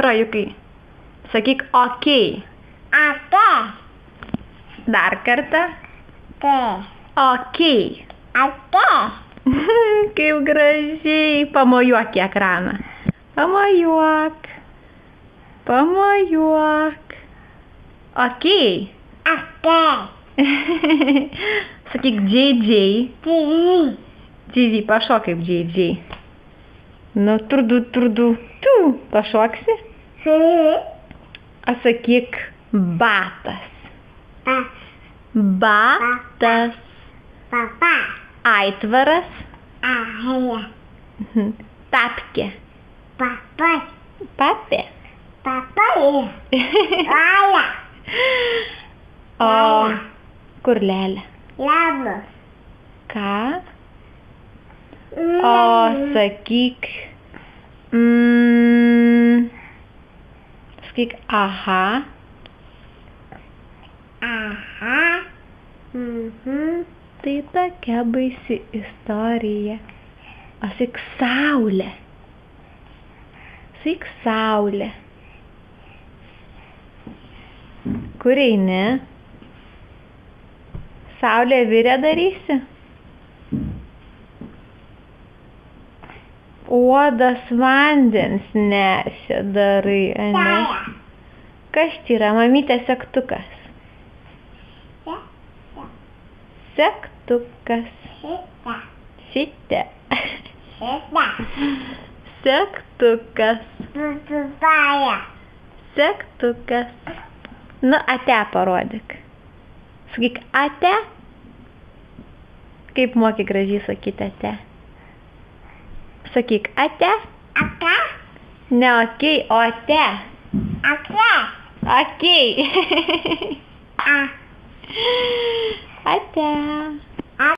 Rojukai. Sakyk okei. Ate. Dar kartą. Te. Okei. Ate. Kaip gražiai. Pamojuok į ekraną. Pamojuok. Pamojuok. Okei. Ate. Sakyk JJ. Tiri. JJ, pašok kaip JJ. Nu, turdu. Tu, pašoksi? Sakyk batas. Batas. Papa. Aitvaras. Ahia. Tapkė. Papa. Papė. Papa. Aja. O kur lelė? Labas. Ką? O sakyk. Sakyk aha. Aha. Tai tokia baisi istorija. O sakyk saulė. Sakyk saulė. Kur eini? Saulė virė darysi? Uodas vandens nešia darai, ane? Kas čia yra, mamytė segtukas? Segtukas. Šitė. Segtukas. Segtukas. Nu, ate parodyk. Sakyk ate. Kaip moki gražiai sakyti ate? Sakyk ate. Ate. Ne okei, o ate. Ate. Okei. Ate.